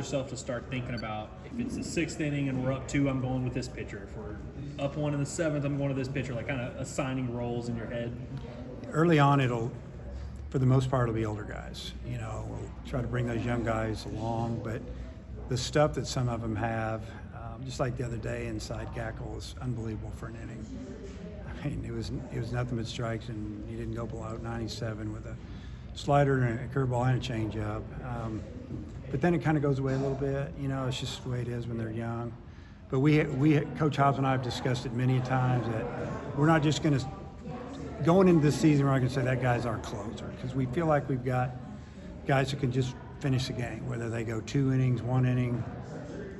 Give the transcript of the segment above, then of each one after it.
yourself to start thinking about if it's the sixth inning and we're up 2, I'm going with this pitcher. If we're up 1 in the 7th, I'm going to this pitcher. Like kind of assigning roles in your head. Early on, for the most part, it'll be older guys. We'll try to bring those young guys along, but the stuff that some of them have, just like the other day inside Gackle, was unbelievable for an inning. I mean, it was nothing but strikes, and he didn't go below 97 with a slider and a curveball and a changeup. But then it kind of goes away a little bit. It's just the way it is when they're young. But Coach Hobbs and I have discussed it many times that we're not just going to, going into this season, we're not going to say that guy's our closer, because we feel like we've got guys who can just finish the game, whether they go 2 innings, 1 inning.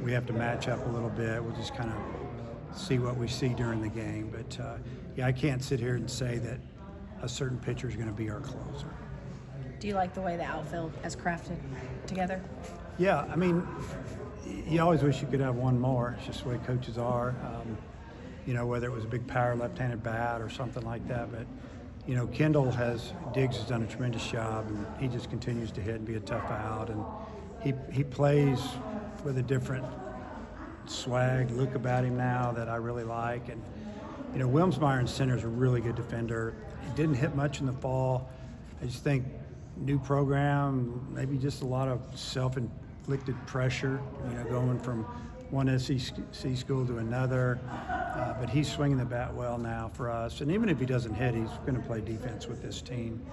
We have to match up a little bit. We'll just kind of see what we see during the game. But, I can't sit here and say that a certain pitcher is going to be our closer. Do you like the way the outfield has crafted together? Yeah, I mean, you always wish you could have one more. It's just the way coaches are. Whether it was a big power left-handed bat or something like that. But, Diggs has done a tremendous job, and he just continues to hit and be a tough out. And he plays with a different swag, look about him now that I really like. And, Wilmsmeyer in center is a really good defender. He didn't hit much in the fall. I just think new program, maybe just a lot of self-inflicted pressure, going from one SEC school to another. But he's swinging the bat well now for us. And even if he doesn't hit, he's going to play defense with this team.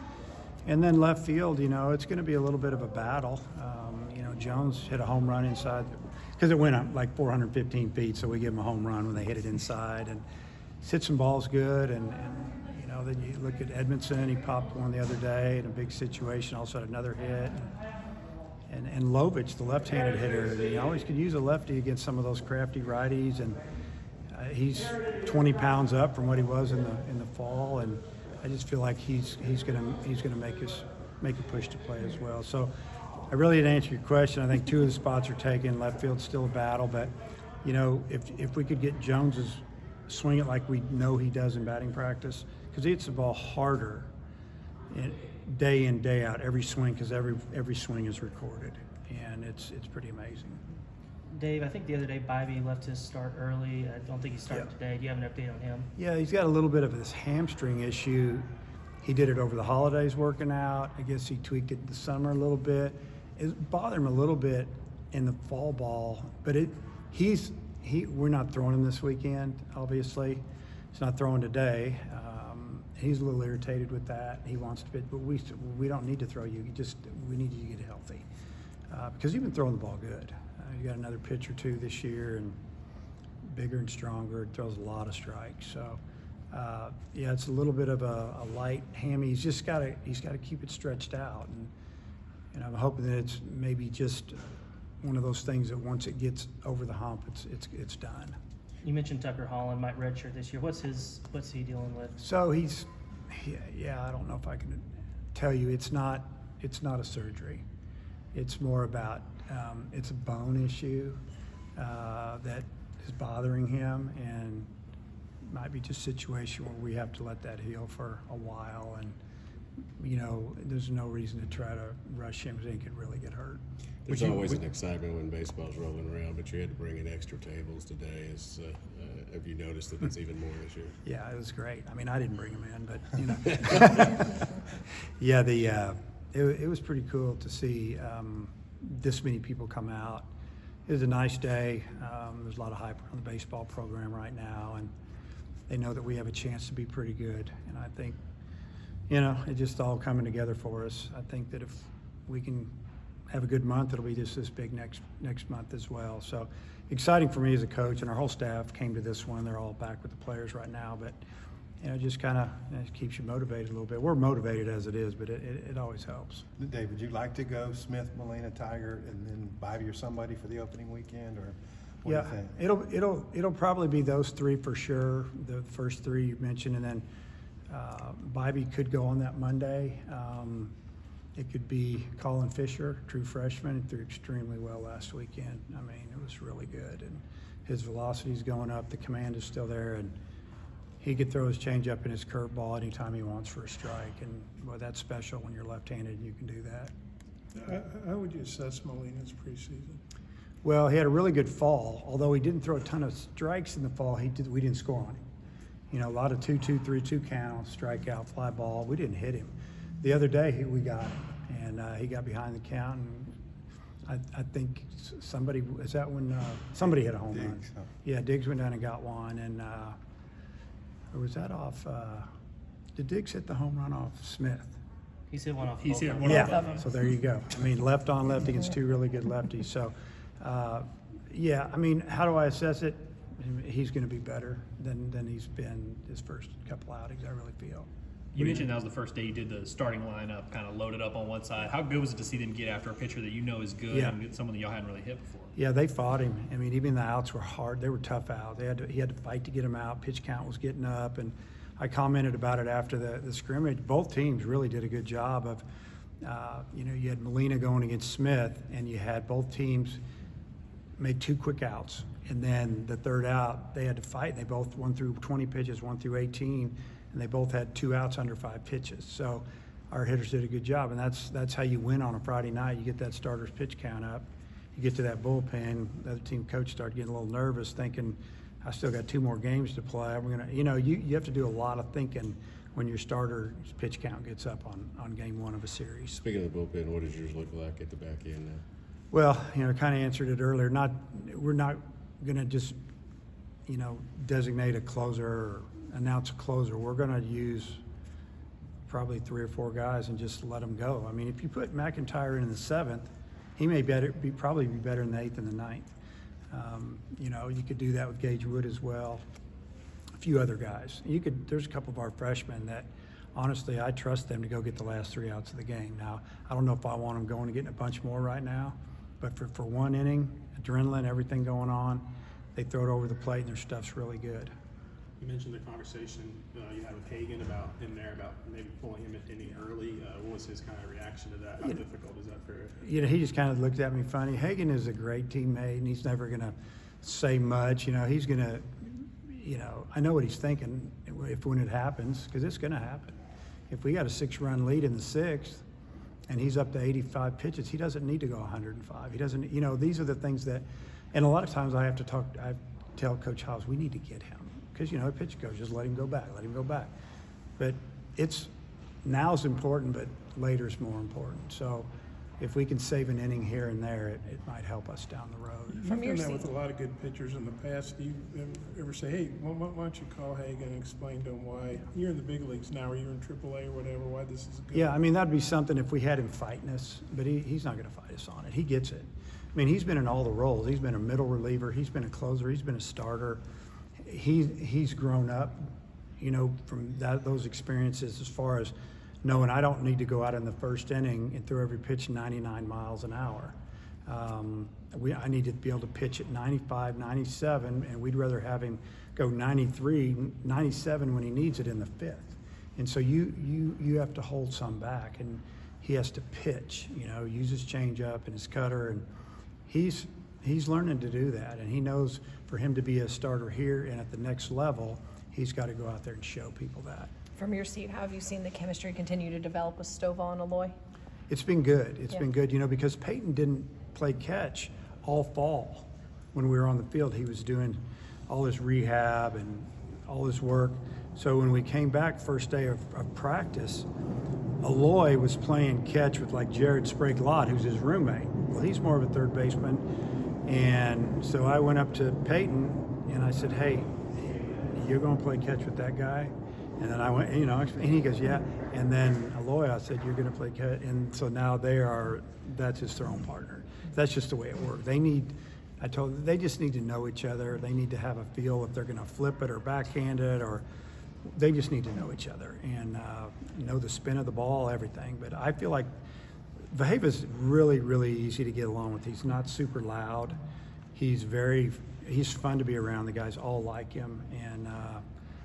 And then left field, it's going to be a little bit of a battle. Jones hit a home run inside, because it went up like 415 feet, so we give him a home run when they hit it inside. And he's hit some balls good. And then you look at Edmondson, he popped one the other day in a big situation, also had another hit. And Lovich, the left-handed hitter, he always could use a lefty against some of those crafty righties. And he's 20 pounds up from what he was in the fall, and I just feel like he's gonna make a push to play as well. So I really didn't answer your question. I think 2 of the spots are taken. Left field's still a battle, but if we could get Jones's swing it like we know he does in batting practice, because he hits the ball harder day in, day out, every swing, because every swing is recorded, and it's pretty amazing. Dave, I think the other day Bybee left his start early. I don't think he started today. Do you have an update on him? Yeah, he's got a little bit of this hamstring issue. He did it over the holidays working out. I guess he tweaked it in the summer a little bit. It bothered him a little bit in the fall ball, but we're not throwing him this weekend, obviously. He's not throwing today. He's a little irritated with that. He wants to pitch, but we don't need to throw you. We need you to get healthy, because you've been throwing the ball good. You got another pitch or 2 this year, and bigger and stronger. It throws a lot of strikes. So, it's a little bit of a light hammy. He's got to keep it stretched out, and I'm hoping that it's maybe just one of those things that once it gets over the hump, it's done. You mentioned Tucker Holland might redshirt this year. What's he dealing with? So I don't know if I can tell you. It's not a surgery. It's more about it's a bone issue that is bothering him, and might be just a situation where we have to let that heal for a while. And there's no reason to try to rush him, because he could really get hurt. There's always an excitement when baseball's rolling around, but you had to bring in extra tables today. Have you noticed that it's even more this year? Yeah, it was great. I mean, I didn't bring him in, but it was pretty cool to see this many people come out. It was a nice day. There's a lot of hype on the baseball program right now, and they know that we have a chance to be pretty good. And I think, it's just all coming together for us. I think that if we can have a good month, it'll be just this big next month as well. So exciting for me as a coach, and our whole staff came to this one. They're all back with the players right now, but just kind of keeps you motivated a little bit. We're motivated as it is, but it always helps. Dave, would you like to go Smith, Molina, Tiger, and then Bybee or somebody for the opening weekend, or what do you think? It'll probably be those 3 for sure. The first 3 you mentioned, and then Bybee could go on that Monday. It could be Colin Fisher, true freshman, threw extremely well last weekend. I mean, it was really good, and his velocity's going up. The command is still there, and he could throw his changeup and his curveball anytime he wants for a strike. And boy, that's special when you're left-handed and you can do that. How would you assess Molina's preseason? Well, he had a really good fall, although he didn't throw a ton of strikes in the fall. We didn't score on him. You know, a lot of 2-2, 3-2 counts, strikeout, fly ball. We didn't hit him. The other day we got him, and he got behind the count. And I think somebody somebody hit a home run. Diggs, huh? Yeah, Diggs went down and got one, and or was that off? Did Diggs hit the home run off Smith? He's hit one off. He's hit Bullpen. one Yeah, of them. so there you go. I mean, left on left against two really good lefties. So, yeah, I mean, how do I assess it? He's going to be better than he's been his first couple outings, I really feel. You mentioned that was the first day you did the starting lineup, kind of loaded up on one side. How good was it to see them get after a pitcher that you know is good Yeah. and get someone that y'all hadn't really hit before? Yeah, they fought him. I mean, even the outs were hard. They were tough outs. He had to fight to get him out. Pitch count was getting up, and I commented about it after the scrimmage. Both teams really did a good job of, you had Molina going against Smith, and you had both teams make 2 quick outs. And then the third out, they had to fight. They both won through 20 pitches, 1 through 18, and they both had 2 outs under 5 pitches. So our hitters did a good job, and that's how you win on a Friday night. You get that starter's pitch count up. You get to that bullpen, the other team coach started getting a little nervous, thinking, I still got 2 more games to play. We're gonna, you have to do a lot of thinking when your starter's pitch count gets up on game 1 of a series. Speaking of the bullpen, what does yours look like at the back end now? Well, kind of answered it earlier. We're not going to just, designate a closer or announce a closer. We're going to use probably 3 or 4 guys and just let them go. I mean, if you put McIntyre in the 7th, he may probably be better in the 8th and the 9th. You could do that with Gage Wood as well. A few other guys. There's a couple of our freshmen that, honestly, I trust them to go get the last 3 outs of the game. Now, I don't know if I want them going and getting a bunch more right now, but for 1 inning, adrenaline, everything going on, they throw it over the plate and their stuff's really good. You mentioned the conversation you had with Hagan about maybe pulling him at inning early. What was his kind of reaction to that? How difficult is that for you? He just kind of looked at me funny. Hagan is a great teammate, and he's never going to say much. He's going to, I know what he's thinking when it happens, because it's going to happen. If we got a 6-run lead in the 6th, and he's up to 85 pitches, he doesn't need to go 105. He doesn't, these are the things that, and a lot of times I tell Coach House, we need to get him. Because, a pitch coach, just let him go back. But now's important, but later's more important. So if we can save an inning here and there, it might help us down the road. You've From done your that seat. with a lot of good pitchers in the past. Do you ever say, hey, why don't you call Hagan and explain to him why you're in the big leagues now, or you're in AAA or whatever, why this is good? Yeah, I mean, that'd be something if we had him fighting us, but he's not going to fight us on it. He gets it. I mean, he's been in all the roles. He's been a middle reliever. He's been a closer. He's been a starter. He's grown up, from those experiences as far as knowing I don't need to go out in the first inning and throw every pitch 99 miles an hour. I need to be able to pitch at 95, 97, and we'd rather have him go 93, 97 when he needs it in the 5th. And so you have to hold some back, and he has to pitch, use his changeup and his cutter, and he's learning to do that, and he knows for him to be a starter here and at the next level, he's got to go out there and show people that. From your seat, how have you seen the chemistry continue to develop with Stovall and Aloy? It's been good. It's Yeah. been good, because Peyton didn't play catch all fall when we were on the field. He was doing all his rehab and all his work. So when we came back first day of practice, Aloy was playing catch with like Jared Sprague-Lott, who's his roommate. Well, he's more of a third baseman. And so I went up to Peyton and I said, hey, you're going to play catch with that guy? And then I went, and he goes, yeah. And then Aloy, I said, you're going to play catch. And so now that's his throwing partner. That's just the way it works. I told them, they just need to know each other. They need to have a feel if they're going to flip it or backhand it, or they just need to know each other and know the spin of the ball, everything. But I feel like Vaheva's really, really easy to get along with. He's not super loud. He's fun to be around. The guys all like him, and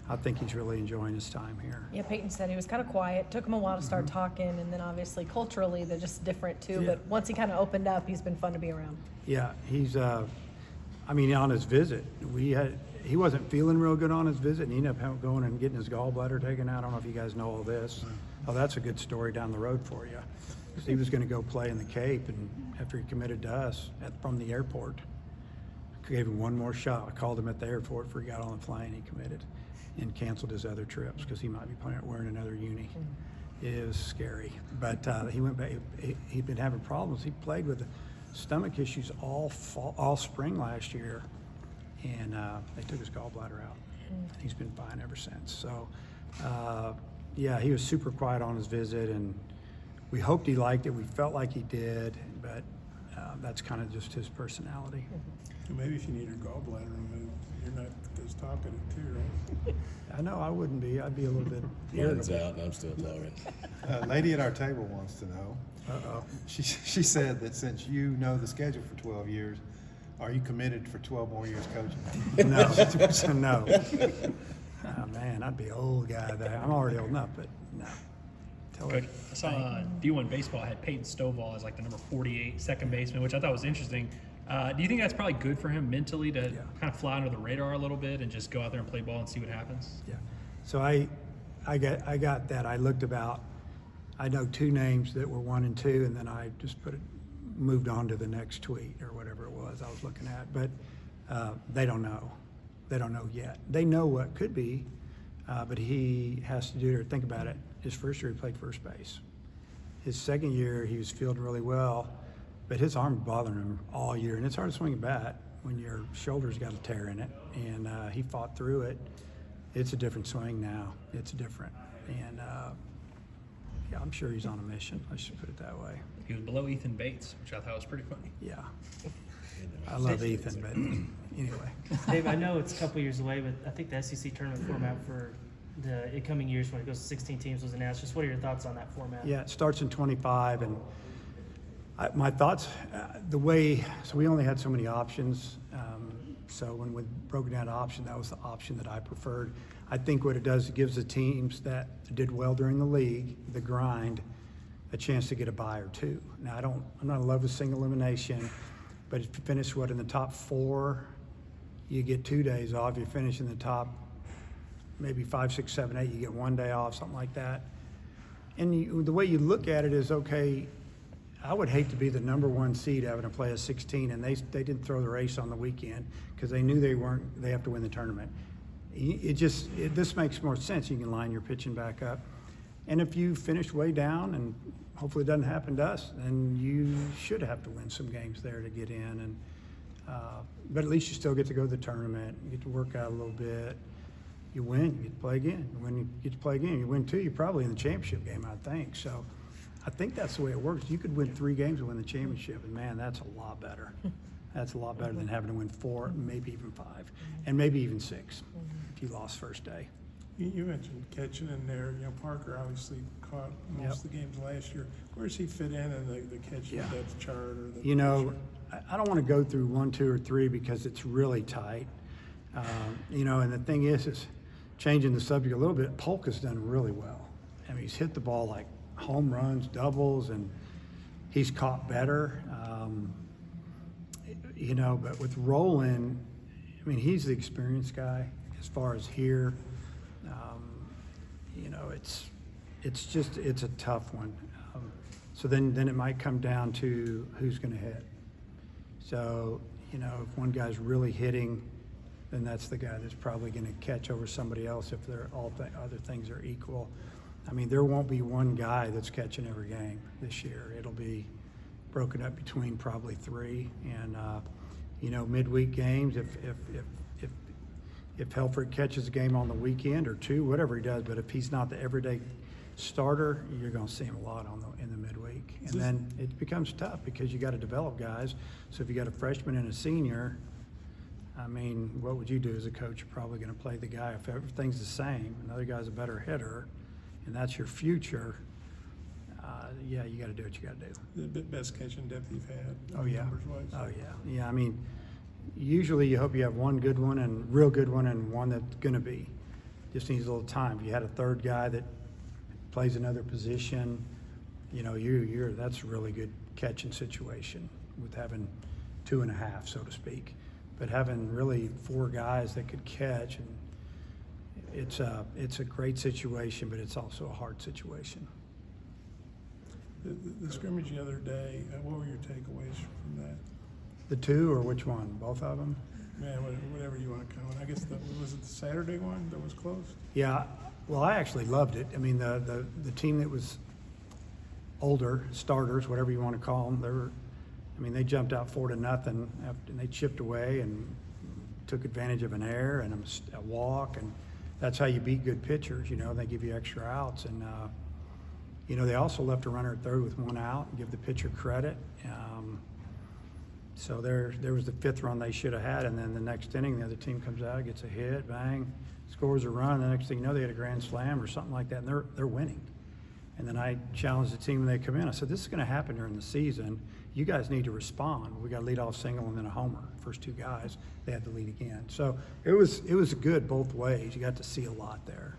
I think he's really enjoying his time here. Yeah, Peyton said he was kind of quiet. Took him a while to start talking, and then obviously culturally they're just different too. Yeah. But once he kind of opened up, he's been fun to be around. Yeah, he's. On his visit, he wasn't feeling real good on his visit, and he ended up going and getting his gallbladder taken out. I don't know if you guys know all this. Oh, that's a good story down the road for you. 'cause he was going to go play in the Cape, and after he committed to us from the airport, gave him one more shot. I called him at the airport before he got on the plane. He committed and canceled his other trips because he might be wearing another uni. It was scary, but he went back. He'd been having problems. He played with stomach issues all spring last year, and they took his gallbladder out. And he's been fine ever since. So, yeah, he was super quiet on his visit, and we hoped he liked it. We felt like he did, but that's kind of just his personality. So maybe if you need your gallbladder removed, you're not as talkative too, right? I know I wouldn't be. I'd be a little bit Mine's irritable. out and I'm still talking. A lady at our table wants to know. Uh-oh. She said that since you know the schedule for 12 years, are you committed for 12 more years coaching? No, no. Oh, man, I'd be an old guy there. I'm already old enough, but no. Tell her. Coach, I saw D1 baseball had Peyton Stovall as like the number 48 second baseman, which I thought was interesting. Do you think that's probably good for him mentally to kind of fly under the radar a little bit and just go out there and play ball and see what happens? Yeah. So I got that. I looked about. I know two names that were 1 and 2, and then I just moved on to the next tweet or whatever it was I was looking at. But they don't know. They don't know yet. They know what could be, but he has to do it. Think about it. His first year he played first base. His second year he was fielding really well, but his arm bothering him all year, and it's hard to swing a bat when your shoulder's got a tear in it. And he fought through it. It's a different swing now. It's different, and yeah, I'm sure he's on a mission. Let's just put it that way. He was below Ethan Bates, which I thought was pretty funny. Yeah, I love Ethan, but anyway. Dave, I know it's a couple years away, but I think the SEC tournament format for the incoming years when it goes to 16 teams was announced. Just what are your thoughts on that format? Yeah, it starts in 25, and my thoughts, so we only had so many options. So when we broke down the option, that was the option that I preferred. I think what it does, it gives the teams that did well during the league, the grind, a chance to get a bye or two. Now, I'm not in love with single elimination, but if you finish in the top 4, you get 2 days off. You finish in the top maybe 5, 6, 7, 8, you get 1 day off, something like that. And the way you look at it is, okay, I would hate to be the number 1 seed having to play a 16, and they didn't throw the race on the weekend because they knew they have to win the tournament. This makes more sense. You can line your pitching back up. And if you finish way down, and hopefully it doesn't happen to us, then you should have to win some games there to get in. And but at least you still get to go to the tournament. You get to work out a little bit. You win, you get to play again. When you get to play again, you win 2, you're probably in the championship game, I think. So I think that's the way it works. You could win 3 games and win the championship, and man, that's a lot better. That's a lot better than having to win 4, maybe even 5, and maybe even 6 if you lost first day. You mentioned catching in there. You know, Parker obviously caught most of the games last year. Where does he fit in the catching depth chart? Or the I don't want to go through 1, 2, or 3 because it's really tight. And the thing is changing the subject a little bit, Polk has done really well. I mean, he's hit the ball like home runs, doubles, and he's caught better. But with Roland, I mean, he's the experienced guy as far as here. It's a tough one. So then it might come down to who's going to hit. So, if one guy's really hitting, then that's the guy that's probably going to catch over somebody else if they're other things are equal. I mean, there won't be one guy that's catching every game this year. It'll be broken up between probably 3. And, midweek games, if Helfrich catches a game on the weekend or 2, whatever he does, but if he's not the everyday starter, you're going to see him a lot in the midweek. And then it becomes tough because you got to develop guys. So if you got a freshman and a senior, I mean, what would you do as a coach? You're probably going to play the guy if everything's the same. Another guy's a better hitter, and that's your future. You got to do what you got to do. The best catching depth you've had. Oh yeah. Numbers-wise. Oh yeah. Yeah. I mean, usually you hope you have one good one and real good one and one that's going to be. Just needs a little time. If you had a third guy that plays another position, that's a really good catching situation with having 2.5, so to speak. But having really 4 guys that could catch, and it's a great situation, but it's also a hard situation. The scrimmage the other day, what were your takeaways from that? The two, or which one? Both of them? Man, whatever you want to comment. I guess was it the Saturday one that was closed? Yeah, well, I actually loved it. I mean, the team that was older, starters, whatever you want to call them, they jumped out 4-0 and they chipped away and took advantage of an error and a walk, and that's how you beat good pitchers. They give you extra outs, and they also left a runner at third with one out and give the pitcher credit. So there was the fifth run they should have had, and then the next inning, the other team comes out, gets a hit, bang, scores a run. The next thing you know, they had a grand slam or something like that, and they're winning. And then I challenged the team when they come in. I said, "This is going to happen during the season. You guys need to respond. We got a leadoff single and then a homer. First two guys, they had the lead again. So it was good both ways. You got to see a lot there."